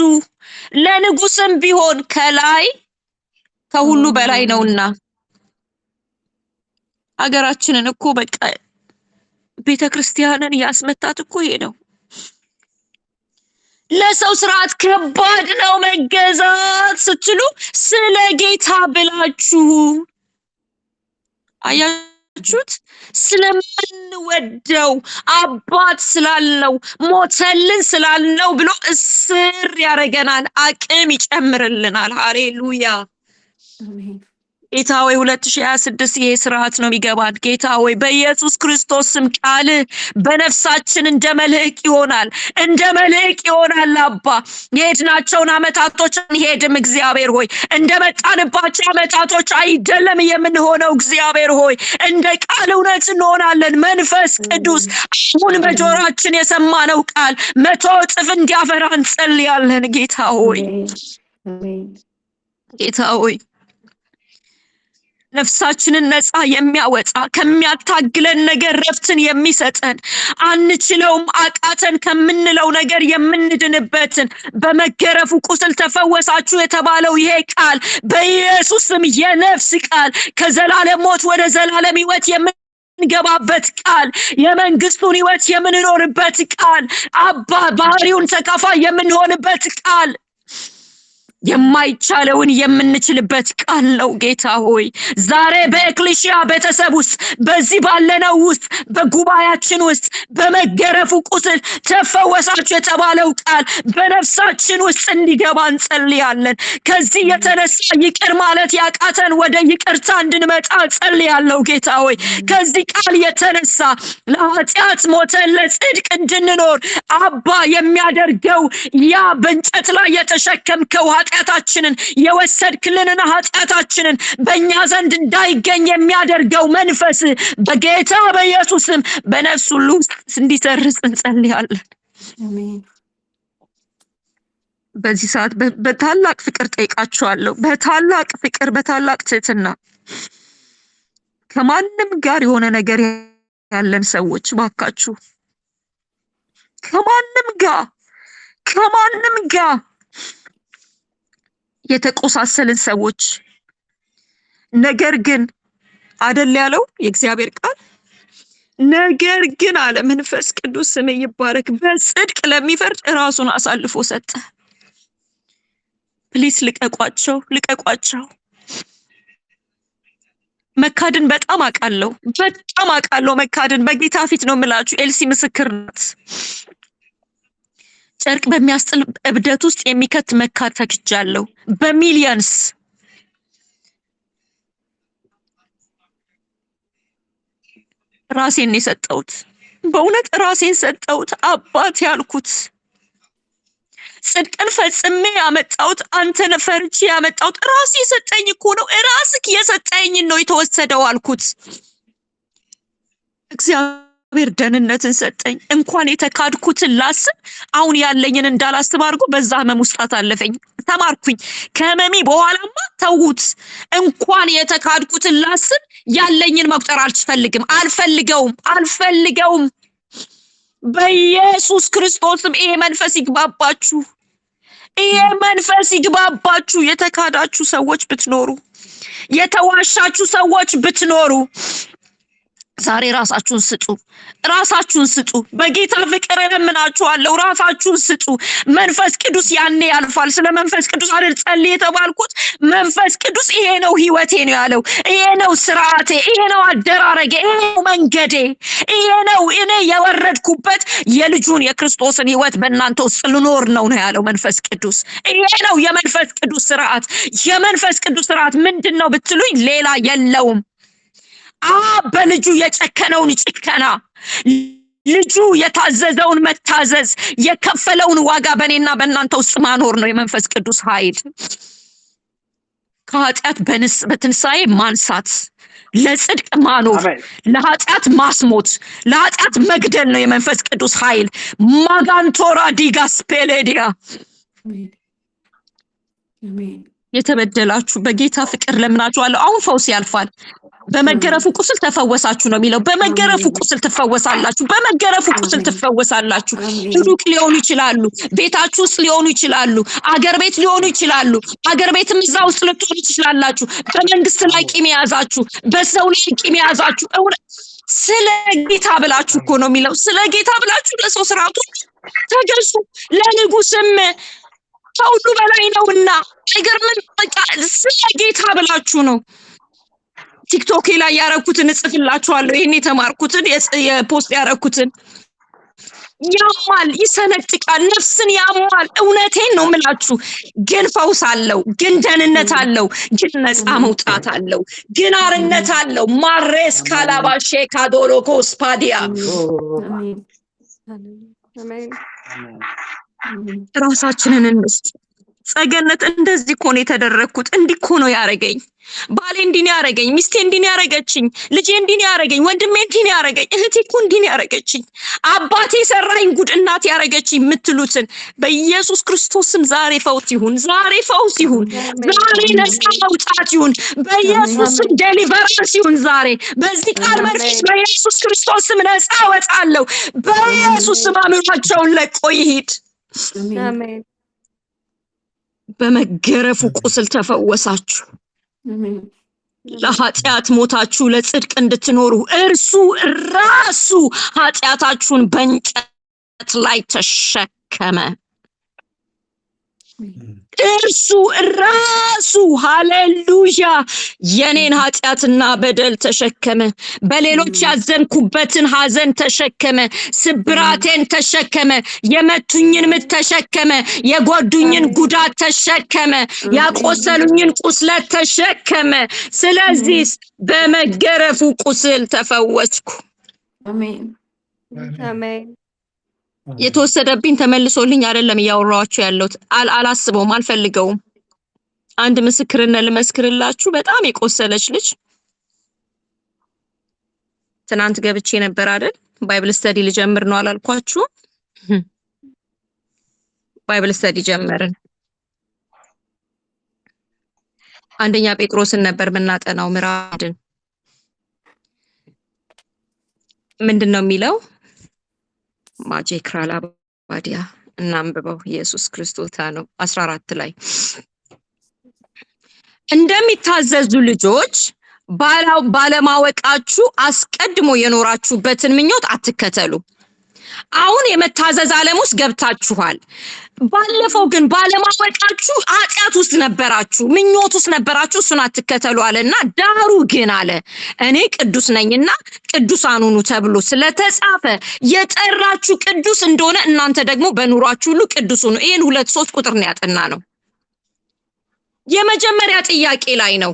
ለንጉስም ቢሆን ከላይ ከሁሉ በላይ ነውና። አገራችንን እኮ በቃ ቤተክርስቲያንን ያስመታት እኮ ይሄ ነው። ለሰው ስርዓት ከባድ ነው መገዛት ስትሉ ስለ ጌታ ብላችሁ አያችሁት። ስለምንወደው አባት ስላለው ሞተልን ስላልነው ብሎ እስር ያረገናል፣ አቅም ይጨምርልናል። ሃሌሉያ። አሜን። ጌታ ሆይ 2026 ይሄ ስርዓት ነው የሚገባን። ጌታ ሆይ በኢየሱስ ክርስቶስ ስም ቃል በነፍሳችን እንደ መልህቅ ይሆናል፣ እንደ መልህቅ ይሆናል። አባ የሄድናቸውን አመታቶች አንሄድም። እግዚአብሔር ሆይ እንደመጣንባቸው አመታቶች አይደለም የምንሆነው። እግዚአብሔር ሆይ እንደ ቃል እውነት እንሆናለን። መንፈስ ቅዱስ አሁን በጆሮአችን የሰማነው ቃል 100 እጥፍ እንዲያፈራ እንጸልያለን። ጌታ ሆይ አሜን። ጌታ ሆይ ነፍሳችንን ነፃ የሚያወጣ ከሚያታግለን ነገር ረፍትን የሚሰጠን አንችለውም አቃተን ከምንለው ነገር የምንድንበትን በመገረፉ ቁስል ተፈወሳችሁ የተባለው ይሄ ቃል በኢየሱስ ስም የነፍስ ቃል ከዘላለም ሞት ወደ ዘላለም ሕይወት የምንገባበት ቃል የመንግስቱን ሕይወት የምንኖርበት ቃል አባ ባህሪውን ተካፋይ የምንሆንበት ቃል የማይቻለውን የምንችልበት ቃል ነው። ጌታ ሆይ ዛሬ በኤክሊሺያ ቤተሰብ ውስጥ በዚህ ባለነው ውስጥ በጉባኤያችን ውስጥ በመገረፉ ቁስል ተፈወሳችሁ የተባለው ቃል በነፍሳችን ውስጥ እንዲገባ እንጸልያለን። ከዚህ የተነሳ ይቅር ማለት ያቃተን ወደ ይቅርታ እንድንመጣ ጸልያለሁ። ጌታ ሆይ ከዚህ ቃል የተነሳ ለኃጢአት ሞተን ለጽድቅ እንድንኖር አባ የሚያደርገው ያ በእንጨት ላይ የተሸከምከው ኃጢአታችንን የወሰድክልንን ኃጢአታችንን በእኛ ዘንድ እንዳይገኝ የሚያደርገው መንፈስ በጌታ በኢየሱስም በነፍስ ሁሉ ውስጥ እንዲሰርጽ እንጸልያለን። አሜን። በዚህ ሰዓት በታላቅ ፍቅር ጠይቃችኋለሁ። በታላቅ ፍቅር፣ በታላቅ ትህትና ከማንም ጋር የሆነ ነገር ያለን ሰዎች ባካችሁ ከማንም ጋር የተቆሳሰልን ሰዎች ነገር ግን አይደል ያለው የእግዚአብሔር ቃል ነገር ግን አለ መንፈስ ቅዱስ ስም ይባረክ በጽድቅ ለሚፈርድ ራሱን አሳልፎ ሰጠ። ፕሊስ ልቀቋቸው። መካድን በጣም አውቃለሁ መካድን በጌታ ፊት ነው የምላችሁ። ኤልሲ ምስክር ናት። ጨርቅ በሚያስጥል እብደት ውስጥ የሚከት መካድ ተክጃለሁ። በሚሊየንስ ራሴን የሰጠሁት በእውነት ራሴን ሰጠሁት። አባት ያልኩት ጽድቅን ፈጽሜ ያመጣሁት አንተን ፈርቼ ያመጣሁት ራሴ የሰጠኝ እኮ ነው። ራስክ የሰጠኝን ነው የተወሰደው አልኩት። እግዚአብሔር ደህንነትን ሰጠኝ። እንኳን የተካድኩትን ላስብ አሁን ያለኝን እንዳላስብ አድርጎ በዛ ህመም ውስጥ አለፈኝ። ተማርኩኝ። ከህመሜ በኋላማ ተውት። እንኳን የተካድኩትን ላስብ ያለኝን መቁጠር አልፈልገውም። በኢየሱስ ክርስቶስም ይሄ መንፈስ ይግባባችሁ። የተካዳችሁ ሰዎች ብትኖሩ፣ የተዋሻችሁ ሰዎች ብትኖሩ ዛሬ ራሳችሁን ስጡ። በጌታ ፍቅር እለምናችኋለሁ። ራሳችሁን ስጡ። መንፈስ ቅዱስ ያኔ ያልፋል። ስለ መንፈስ ቅዱስ አይደል ጸልይ የተባልኩት? መንፈስ ቅዱስ ይሄ ነው ህይወቴ ነው ያለው። ይሄ ነው ስርዓቴ፣ ይሄ ነው አደራረጌ፣ ይሄ ነው መንገዴ፣ ይሄ ነው እኔ የወረድኩበት የልጁን የክርስቶስን ህይወት በእናንተ ውስጥ ልኖር ነው ያለው መንፈስ ቅዱስ። ይሄ ነው የመንፈስ ቅዱስ ስርዓት። የመንፈስ ቅዱስ ስርዓት ምንድነው ብትሉኝ ሌላ የለውም። በልጁ የጨከነውን ጭከና ልጁ የታዘዘውን መታዘዝ የከፈለውን ዋጋ በእኔና በእናንተ ውስጥ ማኖር ነው የመንፈስ ቅዱስ ኃይል። ከኃጢአት በትንሳኤ ማንሳት፣ ለጽድቅ ማኖር፣ ለኃጢአት ማስሞት፣ ለኃጢአት መግደል ነው የመንፈስ ቅዱስ ኃይል። ማጋንቶራ ዲጋስ ፔሌዲያ አሜን የተበደላችሁ በጌታ ፍቅር ለምናችኋለሁ። አሁን ፈውስ ያልፋል። በመገረፉ ቁስል ተፈወሳችሁ ነው የሚለው። በመገረፉ ቁስል ትፈወሳላችሁ። በመገረፉ ቁስል ትፈወሳላችሁ። ሩቅ ሊሆኑ ይችላሉ፣ ቤታችሁ ውስጥ ሊሆኑ ይችላሉ፣ አገር ቤት ሊሆኑ ይችላሉ። አገር ቤትም እዛ ውስጥ ልትሆኑ ትችላላችሁ። በመንግስት ላይ ቂም የያዛችሁ፣ በሰው ላይ ቂም የያዛችሁ ስለ ጌታ ብላችሁ እኮ ነው የሚለው። ስለ ጌታ ብላችሁ ለሰው ስርዓቱ ተገዙ፣ ለንጉስም ከሁሉ በላይ ነውና። አይገርምም? በቃ ስለ ጌታ ብላችሁ ነው። ቲክቶክ ላይ ያረኩትን እጽፍላችኋለሁ። ይሄን የተማርኩትን የፖስት ያረኩትን ያማል፣ ይሰነጥቃል፣ ነፍስን ያማል። እውነቴን ነው የምላችሁ። ግን ፈውስ አለው፣ ግን ደህንነት አለው፣ ግን ነፃ መውጣት አለው፣ ግን አርነት አለው። ማሬስ ካላባሼ ካዶሎኮስ ፓዲያ ራሳችንን እንስጥ። ጸገነት እንደዚህ እኮ ነው የተደረኩት። እንዲህ እኮ ነው ያረገኝ። ባሌ እንዲህ ነው ያረገኝ፣ ሚስቴ እንዲህ ነው ያረገችኝ፣ ልጄ እንዲህ ነው ያረገኝ፣ ወንድሜ እንዲህ ነው ያረገኝ፣ እህቴ እኮ እንዲህ ነው ያረገችኝ፣ አባቴ ሰራኝ ጉድ፣ እናቴ ያረገችኝ የምትሉትን በኢየሱስ ክርስቶስ ስም ዛሬ ፈውስ ይሁን፣ ዛሬ ፈውስ ይሁን፣ ዛሬ ነፃ መውጣት ይሁን፣ በኢየሱስ ስም ዴሊቨራንስ ይሁን። ዛሬ በዚህ ቃል መንፈስ በኢየሱስ ክርስቶስ ስም ነፃ ወጣለሁ። በኢየሱስ ስም አእምሯቸውን ለቆ ይሂድ። አሜን በመገረፉ ቁስል ተፈወሳችሁ። ለኃጢአት ሞታችሁ ለጽድቅ እንድትኖሩ እርሱ ራሱ ኃጢአታችሁን በእንጨት ላይ ተሸከመ። እርሱ ራሱ ሃሌሉያ የኔን ኃጢአትና በደል ተሸከመ። በሌሎች ያዘንኩበትን ሐዘን ተሸከመ። ስብራቴን ተሸከመ። የመቱኝን ምት ተሸከመ። የጎዱኝን ጉዳት ተሸከመ። ያቆሰሉኝን ቁስለት ተሸከመ። ስለዚህ በመገረፉ ቁስል ተፈወስኩ። አሜን አሜን የተወሰደብኝ ተመልሶልኝ አይደለም እያወራኋችሁ ያለሁት። አላስበውም፣ አልፈልገውም። አንድ ምስክርነት ልመስክርላችሁ። በጣም የቆሰለች ልጅ ትናንት ገብቼ ነበር አይደል? ባይብል ስተዲ ልጀምር ነው አላልኳችሁ? ባይብል ስተዲ ጀመርን። አንደኛ ጴጥሮስን ነበር የምናጠናው ምዕራፍ 1 ምንድነው የሚለው? ማጄክራላ ባዲያ እናንብበው። ኢየሱስ ክርስቶስ ነው 14 ላይ እንደሚታዘዙ ልጆች ባለማወቃችሁ አስቀድሞ የኖራችሁበትን ምኞት አትከተሉ። አሁን የመታዘዝ ዓለም ውስጥ ገብታችኋል። ባለፈው ግን ባለማወቃችሁ ኃጢአት ውስጥ ነበራችሁ፣ ምኞት ውስጥ ነበራችሁ። እሱን አትከተሉ አለና ዳሩ ግን አለ እኔ ቅዱስ ነኝና ቅዱሳን ሁኑ ተብሎ ስለተጻፈ የጠራችሁ ቅዱስ እንደሆነ እናንተ ደግሞ በኑሯችሁ ሁሉ ቅዱስ ሁኑ። ይሄን 2-3 ቁጥር ነው ያጠና ነው። የመጀመሪያ ጥያቄ ላይ ነው።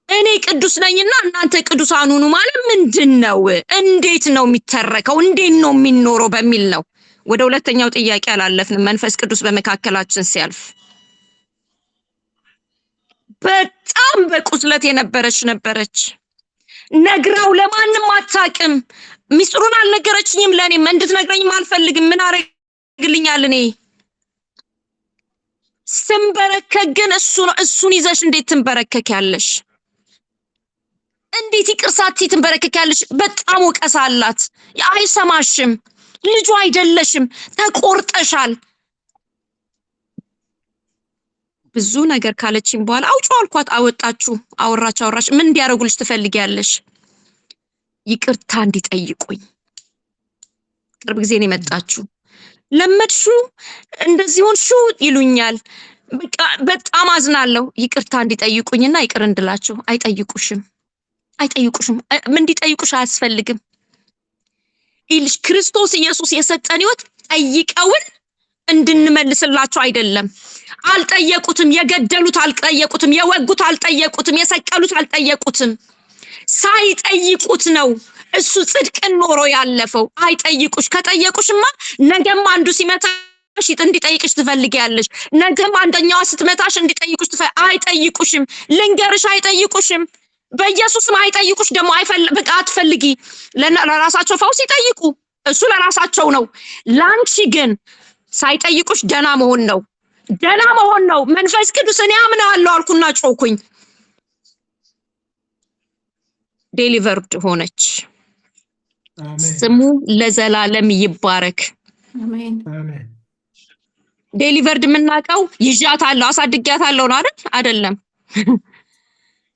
እኔ ቅዱስ ነኝና እናንተ ቅዱሳን ሁኑ ማለት ምንድነው? እንዴት ነው የሚተረከው? እንዴት ነው የሚኖረው በሚል ነው። ወደ ሁለተኛው ጥያቄ አላለፍንም። መንፈስ ቅዱስ በመካከላችን ሲያልፍ በጣም በቁስለት ነበረች። ነግራው ለማንም አታውቅም። ሚስጥሩን አልነገረችኝም። ለኔም እንድትነግረኝም አልፈልግም። ምን አረግልኛል? እኔ ስንበረከክ ግን እሱን ይዘሽ እንዴት ትንበረከኪያለሽ? እንዴት ይቅርሳት ትንበረከኪያለሽ? በጣም ወቀሳ አላት። አይሰማሽም። ልጁ አይደለሽም። ተቆርጠሻል። ብዙ ነገር ካለችኝ በኋላ አውጪው አልኳት። አወጣችሁ። አወራች። ምን እንዲያረጉልሽ ትፈልጊያለሽ? ይቅርታ እንዲጠይቁኝ። ቅርብ ጊዜ ነው የመጣችሁ። ለመድሹ እንደዚህ ሆንሹ ይሉኛል። በቃ በጣም አዝናለሁ። ይቅርታ እንዲጠይቁኝና ይቅር እንድላችሁ። አይጠይቁሽም። ምን እንዲጠይቁሽ አያስፈልግም። ይልሽ ክርስቶስ ኢየሱስ የሰጠን ሕይወት ጠይቀውን እንድንመልስላቸው አይደለም። አልጠየቁትም። የገደሉት አልጠየቁትም። የወጉት አልጠየቁትም። የሰቀሉት አልጠየቁትም። ሳይጠይቁት ነው እሱ ጽድቅን ኖሮ ያለፈው። አይጠይቁሽ። ከጠየቁሽማ ነገም አንዱ ሲመታሽ እንዲጠይቅሽ ትፈልጊያለሽ። ነገም አንደኛዋ ስትመታሽ እንዲጠይቁሽ አይጠይቁሽም። ልንገርሽ፣ አይጠይቁሽም። በኢየሱስም አይጠይቁሽ። ደግሞ በቃ አትፈልጊ። ለራሳቸው ፈውስ ይጠይቁ፣ እሱ ለራሳቸው ነው። ላንቺ ግን ሳይጠይቁሽ ደና መሆን ነው፣ ደና መሆን ነው። መንፈስ ቅዱስ እኔ አምናለሁ አልኩና ጮኩኝ። ዴሊቨርድ ሆነች። ስሙ ለዘላለም ይባረክ። አሜን። ዴሊቨርድ የምናውቀው ይዣታለሁ አሳድጊያታለሁ ነው አይደል? አይደለም።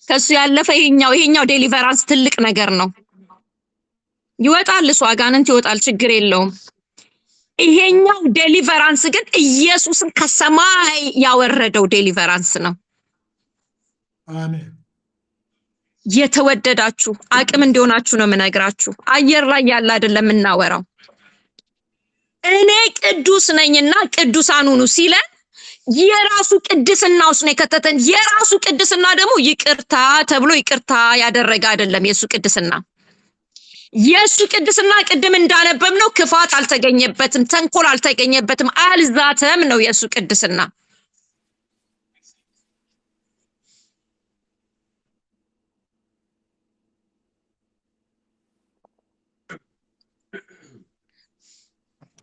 ከሱ ያለፈ ይሄኛው ዴሊቨራንስ ትልቅ ነገር ነው። ይወጣል፣ እሱ አጋንንት ይወጣል፣ ችግር የለውም። ይሄኛው ዴሊቨራንስ ግን ኢየሱስን ከሰማይ ያወረደው ዴሊቨራንስ ነው። አሜን። የተወደዳችሁ አቅም እንዲሆናችሁ ነው የምነግራችሁ። አየር ላይ ያለ አይደለም እናወራው። እኔ ቅዱስ ነኝና ቅዱሳን ሁኑ ሲለን የራሱ ቅድስና ውስጥ ነው የከተተን። የራሱ ቅድስና ደግሞ ይቅርታ ተብሎ ይቅርታ ያደረገ አይደለም። የሱ ቅድስና ቅድም እንዳነበብነው ክፋት አልተገኘበትም፣ ተንኮል አልተገኘበትም፣ አልዛተም ነው የሱ ቅድስና።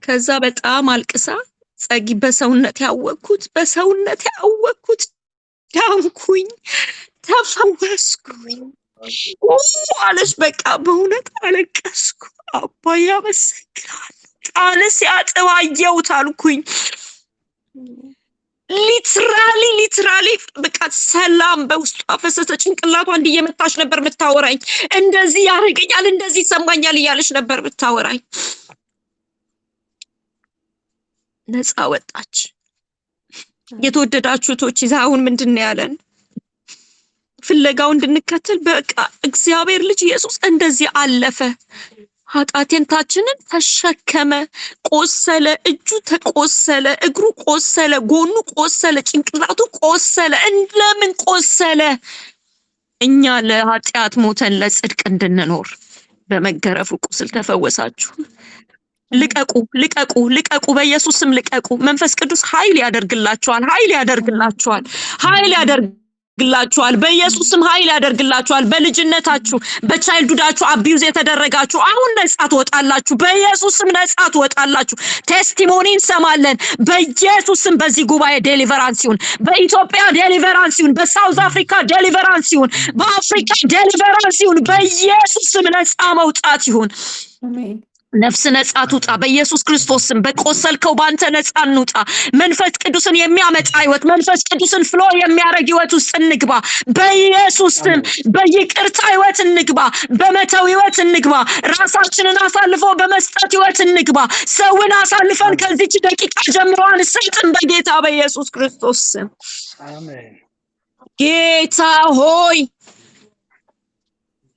ከዛ በጣም አልቅሳ ጸጊ በሰውነት ያወቅኩት ዳንኩኝ፣ ተፈወስኩኝ አለች። በቃ በእውነት አለቀስኩ። አባዬ አመሰግናለሁ፣ ቃል ሲያጥብ አየሁት አልኩኝ። ሊትራሊ በቃ ሰላም በውስጧ ፈሰሰ። ጭንቅላቷ እንዲየመታች ነበር የምታወራኝ። እንደዚህ ያደርገኛል፣ እንደዚህ ይሰማኛል እያለች ነበር የምታወራኝ። ነፃ ወጣች። የተወደዳችሁ እህቶቼ አሁን ምንድነው ያለን? ፍለጋው እንድንከተል በቃ እግዚአብሔር ልጅ ኢየሱስ እንደዚህ አለፈ። ኃጢአታችንን ተሸከመ፣ ቆሰለ፣ እጁ ተቆሰለ፣ እግሩ ቆሰለ፣ ጎኑ ቆሰለ፣ ጭንቅላቱ ቆሰለ። እንደምን ቆሰለ? እኛ ለኃጢአት ሞተን ለጽድቅ እንድንኖር በመገረፉ ቁስል ተፈወሳችሁ። ልቀቁ፣ በኢየሱስ ስም ልቀቁ። መንፈስ ቅዱስ ኃይል ያደርግላችኋል፣ በኢየሱስ ስም ኃይል ያደርግላችኋል። በልጅነታችሁ በቻይልድሁዳችሁ አቢዩዝ የተደረጋችሁ አሁን ነፃ ትወጣላችሁ። በኢየሱስ ስም ነፃ ትወጣላችሁ። ቴስቲሞኒ እንሰማለን። በኢየሱስ ስም በዚህ ጉባኤ ዴሊቨራንስ ይሁን፣ በኢትዮጵያ ዴሊቨራንስ ይሁን፣ በሳውዝ አፍሪካ ዴሊቨራንስ ይሁን፣ በአፍሪካ ዴሊቨራንስ ይሁን። በኢየሱስ ስም ነፃ መውጣት ይሁን። አሜን። ነፍስ ነፃ ትውጣ በኢየሱስ ክርስቶስ ስም። በቆሰልከው ባንተ ነፃ እንውጣ። መንፈስ ቅዱስን የሚያመጣ ህይወት፣ መንፈስ ቅዱስን ፍሎ የሚያረግ ህይወት ውስጥ እንግባ በኢየሱስ ስም። በይቅርታ ህይወት እንግባ፣ በመተው ህይወት እንግባ፣ ራሳችንን አሳልፎ በመስጠት ህይወት እንግባ። ሰውን አሳልፈን ከዚች ደቂቃ ጀምሮ አንሰጥም በጌታ በኢየሱስ ክርስቶስ ስም። አሜን። ጌታ ሆይ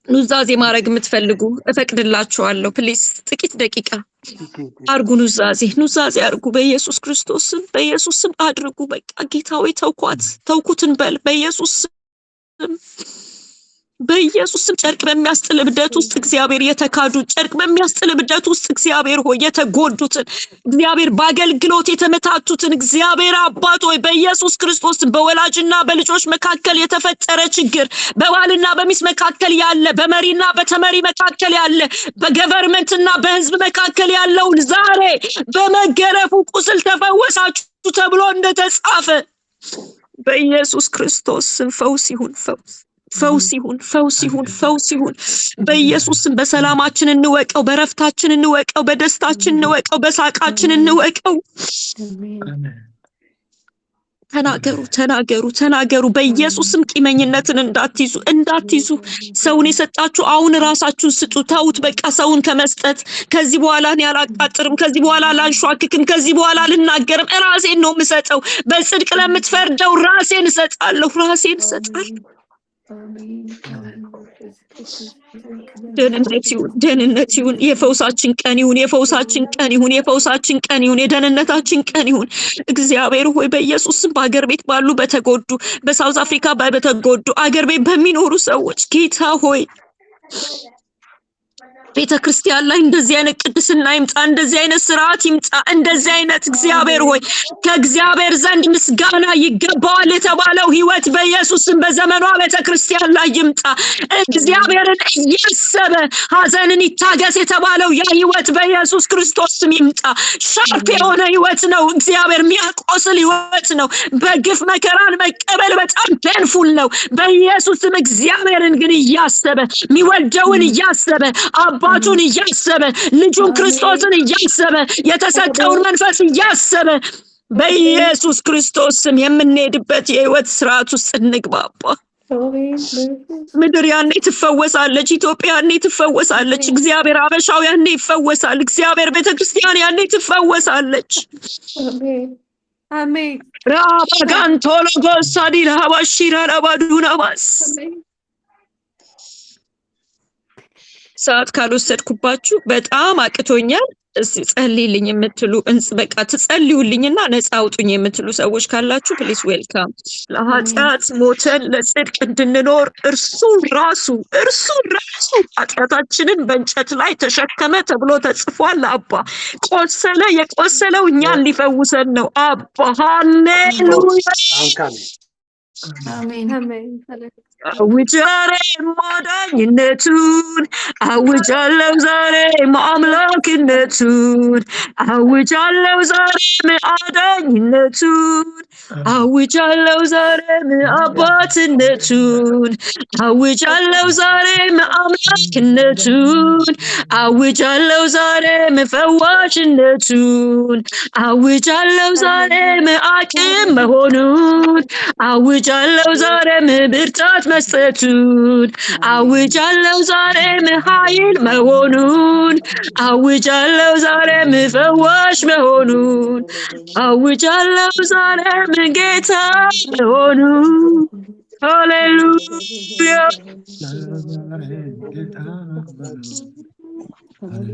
ኑዛዜ ማድረግ የምትፈልጉ እፈቅድላችኋለሁ። ፕሊዝ ጥቂት ደቂቃ አርጉ። ኑዛዜ አርጉ በኢየሱስ ክርስቶስ ስም። በኢየሱስ ስም አድርጉ። በቃ ጌታ ሆይ ተውኩትን በል በኢየሱስ ስም። በኢየሱስ ስም ጨርቅ በሚያስጥል እብደት ውስጥ እግዚአብሔር የተካዱ፣ ጨርቅ በሚያስጥል እብደት ውስጥ እግዚአብሔር ሆይ የተጎዱትን፣ እግዚአብሔር በአገልግሎት የተመታቱትን እግዚአብሔር አባት ሆይ በኢየሱስ ክርስቶስ በወላጅና በልጆች መካከል የተፈጠረ ችግር፣ በባልና በሚስት መካከል ያለ፣ በመሪና በተመሪ መካከል ያለ፣ በገቨርንመንትና በህዝብ መካከል ያለውን ዛሬ በመገረፉ ቁስል ተፈወሳችሁ ተብሎ እንደተጻፈ በኢየሱስ ክርስቶስ ስም ፈውስ ይሁን። በኢየሱስ ስም በሰላማችን እንወቀው፣ በረፍታችን እንወቀው፣ በደስታችን እንወቀው፣ በሳቃችን እንወቀው። ተናገሩ። በኢየሱስ ስም ቂመኝነትን እንዳትይዙ። ሰውን የሰጣችሁ አሁን ራሳችሁን ስጡ። ተውት በቃ ሰውን ከመስጠት። ከዚህ በኋላ እኔ አላቃጥርም፣ ከዚህ በኋላ አላንሿክክም፣ ከዚህ በኋላ አልናገርም። ራሴን ነው የምሰጠው። በጽድቅ ለምትፈርደው ራሴን እሰጣለሁ። ደህንነት ይሁን። የፈውሳችን ቀን ይሁን። የደህንነታችን ቀን ይሁን። እግዚአብሔር ሆይ በኢየሱስ ስም በአገር ቤት ባሉ በተጎዱ፣ በሳውዝ አፍሪካ በተጎዱ አገር ቤት በሚኖሩ ሰዎች ጌታ ሆይ ቤተክርስቲያን ላይ እንደዚህ አይነት ቅድስና ይምጣ፣ እንደዚህ አይነት ስርዓት ይምጣ፣ እንደዚህ አይነት እግዚአብሔር ሆይ ከእግዚአብሔር ዘንድ ምስጋና ይገባዋል የተባለው ህይወት በኢየሱስም በዘመኗ ቤተክርስቲያን ላይ ይምጣ። እግዚአብሔርን እያሰበ ሐዘንን ይታገስ የተባለው ያ ህይወት በኢየሱስ ክርስቶስም ይምጣ። ሻርፕ የሆነ ህይወት ነው፣ እግዚአብሔር የሚያቆስል ህይወት ነው። በግፍ መከራን መቀበል በጣም ፔንፉል ነው። በኢየሱስም እግዚአብሔርን ግን እያሰበ የሚወልደውን እያሰበ አባቱን እያሰበ ልጁን ክርስቶስን እያሰበ የተሰጠውን መንፈስ እያሰበ በኢየሱስ ክርስቶስ ስም የምንሄድበት የህይወት ስርዓት ውስጥ እንግባባ። ምድር ያኔ ትፈወሳለች፣ ኢትዮጵያ ያኔ ትፈወሳለች፣ እግዚአብሔር አበሻው ያኔ ይፈወሳል፣ እግዚአብሔር ቤተክርስቲያን ያኔ ትፈወሳለች። አሜን። ራባጋንቶሎ ጎሳዲ ራባሺራ ራባዱናባስ ሰዓት ካልወሰድኩባችሁ በጣም አቅቶኛል። እስቲ ጸልይልኝ የምትሉ በቃ ትጸልዩልኝና ነፃ አውጡኝ የምትሉ ሰዎች ካላችሁ ፕሊስ ዌልካም። ለኃጢአት ሞተን ለጽድቅ እንድንኖር እርሱ ራሱ ኃጢአታችንን በእንጨት ላይ ተሸከመ ተብሎ ተጽፏል። አባ ቆሰለ፣ የቆሰለው እኛን ሊፈውሰን ነው። አባ ሃሌሉያ አሜን። አሜን። አውጃለሁ ማዳኝነቱን፣ አውጃለሁ ዛሬ አምላክነቱን፣ አውጃለሁ ዛሬ አዳኝነቱን፣ አውጃለሁ ዛሬ አባትነቱን፣ አውጃለሁ ዛሬ አምላክነቱን፣ አውጃለሁ ዛሬ ፈዋሽነቱን፣ አውጃለሁ ዛሬ አቅም መሆኑን፣ አውጃለሁ ዛሬ ብርታት መስጠቱን፣ አውጃለሁ ዛሬ ኃይል መሆኑን፣ አውጃለሁ ዛሬ ፈዋሽ መሆኑን፣ አውጃለሁ ዛሬ ጌታ መሆኑን። ሃሌሉያ